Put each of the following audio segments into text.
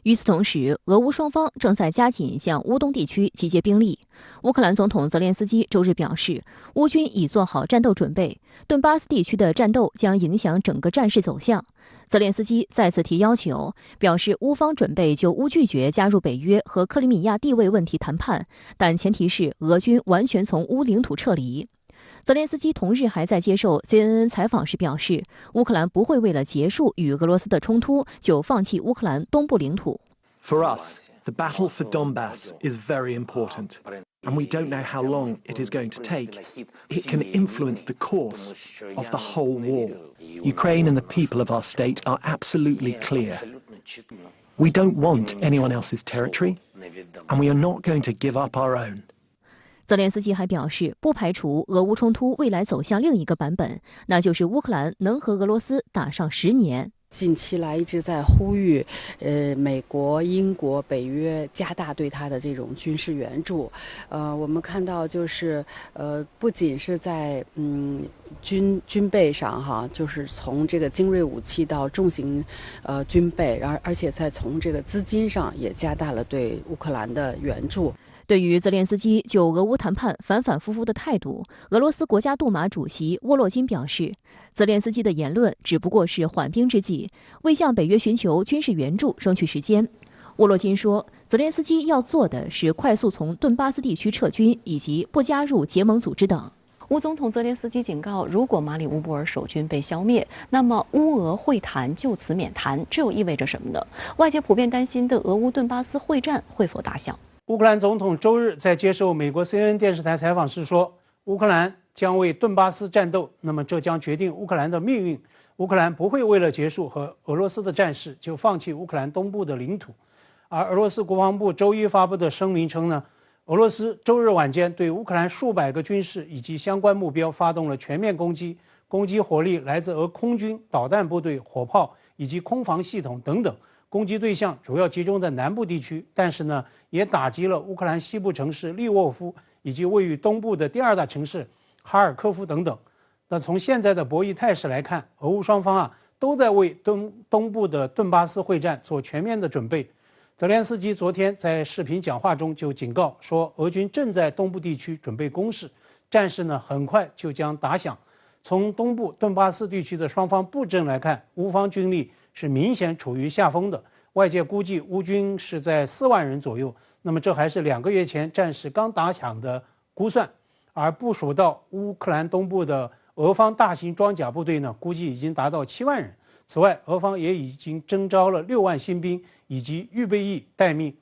与此同时，俄乌双方正在加紧向乌东地区集结兵力。乌克兰总统泽连斯基周日表示，乌军已做好战斗准备，顿巴斯地区的战斗将影响整个战事走向。泽连斯基再次提要求，表示乌方准备就乌拒绝加入北约和克里米亚地位问题谈判，但前提是俄军完全从乌领土撤离。泽连斯基同日还在接受 CNN 采访时表示，乌克兰不会为了结束与俄罗斯的冲突就放弃乌克兰东部领土。For us, the battle for Donbass is very important, and we don't know how long it is going to take. It can influence the course of the whole war. Ukraine and the people of our state are absolutely clear. We don't want anyone else's territory, and we are not going to give up our own. 泽连斯基还表示，不排除俄乌冲突未来走向另一个版本，那就是乌克兰能和俄罗斯打上10年。近期来一直在呼吁，美国、英国、北约加大对他的这种军事援助。我们看到就是，不仅是在军备上哈，就是从这个精锐武器到重型军备，而且在从这个资金上也加大了对乌克兰的援助。对于泽连斯基就俄乌谈判反反复复的态度，俄罗斯国家杜马主席沃洛金表示，泽连斯基的言论只不过是缓兵之计，为向北约寻求军事援助争取时间。沃洛金说，泽连斯基要做的是快速从顿巴斯地区撤军，以及不加入结盟组织等。乌总统泽连斯基警告，如果马里乌波尔守军被消灭，那么乌俄会谈就此免谈。这又意味着什么呢？外界普遍担心的俄乌顿巴斯会战会否打响？乌克兰总统周日在接受美国 CNN 电视台采访时说，乌克兰将为顿巴斯战斗，那么这将决定乌克兰的命运。乌克兰不会为了结束和俄罗斯的战事就放弃乌克兰东部的领土。而俄罗斯国防部周一发布的声明称呢，俄罗斯周日晚间对乌克兰数百个军事以及相关目标发动了全面攻击，攻击火力来自俄空军、导弹部队、火炮以及空防系统等等。攻击对象主要集中在南部地区，但是呢，也打击了乌克兰西部城市利沃夫以及位于东部的第2大城市哈尔科夫等等。那从现在的博弈态势来看，俄乌双方都在为东部的顿巴斯会战做全面的准备。泽连斯基昨天在视频讲话中就警告说，俄军正在东部地区准备攻势，战事呢很快就将打响。从东部顿巴斯地区的双方布阵来看，乌方军力是明显处于下风的，外界估计乌军是在4万人左右，那么这还是2个月前战事刚打响的估算，而部署到乌克兰东部的俄方大型装甲部队呢，估计已经达到7万人。此外，俄方也已经征召了6万新兵以及预备役待命。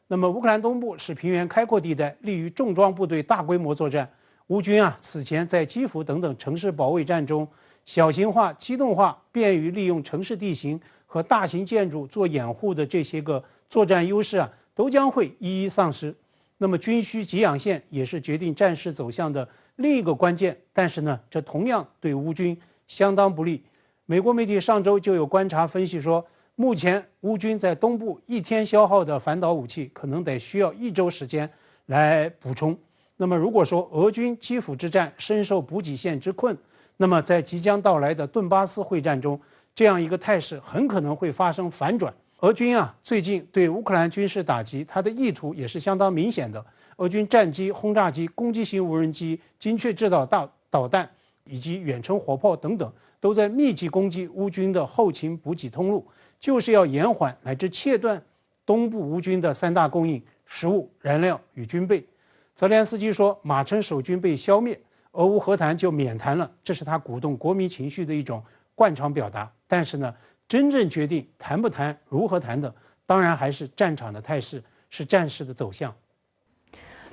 那么乌克兰东部是平原开阔地带，利于重装部队大规模作战。乌军此前在基辅等等城市保卫战中，小型化、机动化、便于利用城市地形和大型建筑做掩护的这些个作战优势都将会一一丧失。那么军需给养线也是决定战事走向的另一个关键，但是呢，这同样对乌军相当不利。美国媒体上周就有观察分析说，目前乌军在东部1天消耗的反导武器，可能得需要1周时间来补充。那么如果说俄军基辅之战深受补给线之困，那么在即将到来的顿巴斯会战中，这样一个态势很可能会发生反转。俄军最近对乌克兰军事打击，它的意图也是相当明显的。俄军战机、轰炸机、攻击型无人机、精确制导导弹以及远程火炮等等，都在密集攻击乌军的后勤补给通路，就是要延缓乃至切断东部乌军的3大供应：食物、燃料与军备。泽连斯基说，马称守军被消灭，俄乌和谈就免谈了，这是他鼓动国民情绪的一种惯常表达。但是呢，真正决定谈不谈、如何谈的，当然还是战场的态势，是战事的走向。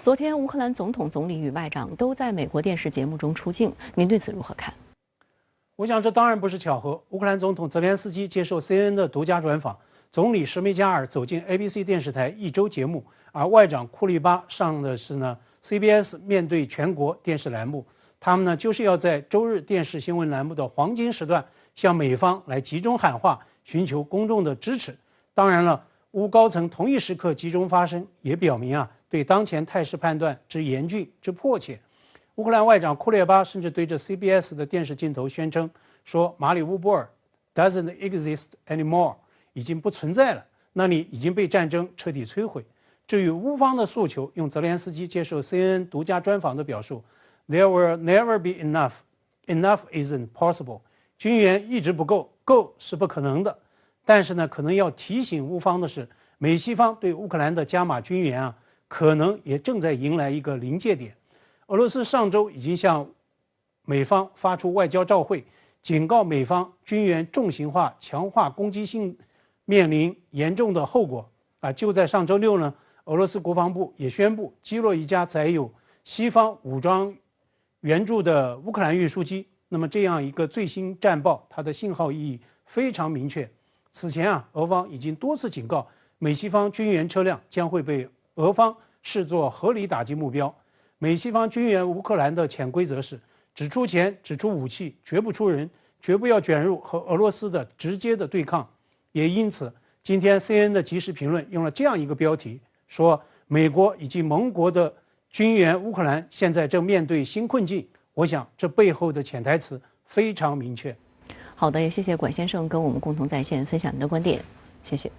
昨天，乌克兰总统、总理与外长都在美国电视节目中出镜，您对此如何看？我想这当然不是巧合。乌克兰总统泽连斯基接受 CNN 的独家专访，总理什梅加尔走进 ABC 电视台一周节目，而外长库利巴上的是CBS 面对全国电视栏目。他们就是要在周日电视新闻栏目的黄金时段向美方来集中喊话，寻求公众的支持。当然了，乌高层同一时刻集中发声，也表明对当前态势判断之严峻之迫切。乌克兰外长库列巴甚至对着 CBS 的电视镜头宣称说，马里乌波尔 doesn't exist anymore， 已经不存在了。那里已经被战争彻底摧毁。至于乌方的诉求，用泽连斯基接受 CNN 独家专访的表述 ，There will never be enough. Enough isn't possible. 军援一直不够，够是不可能的。但是呢，可能要提醒乌方的是，美西方对乌克兰的加码军援啊，可能也正在迎来一个临界点。俄罗斯上周已经向美方发出外交照会，警告美方军援重型化、强化攻击性面临严重的后果啊！就在上周六呢，俄罗斯国防部也宣布击落一架载有西方武装援助的乌克兰运输机。那么这样一个最新战报，它的信号意义非常明确。此前啊，俄方已经多次警告美西方军援车辆将会被俄方视作合理打击目标。美西方军援乌克兰的潜规则是：只出钱，只出武器，绝不出人，绝不要卷入和俄罗斯的直接的对抗。也因此，今天 CNN 的即时评论用了这样一个标题，说美国以及盟国的军援乌克兰现在正面对新困境。我想这背后的潜台词非常明确。好的，也谢谢管先生跟我们共同在线分享您的观点，谢谢。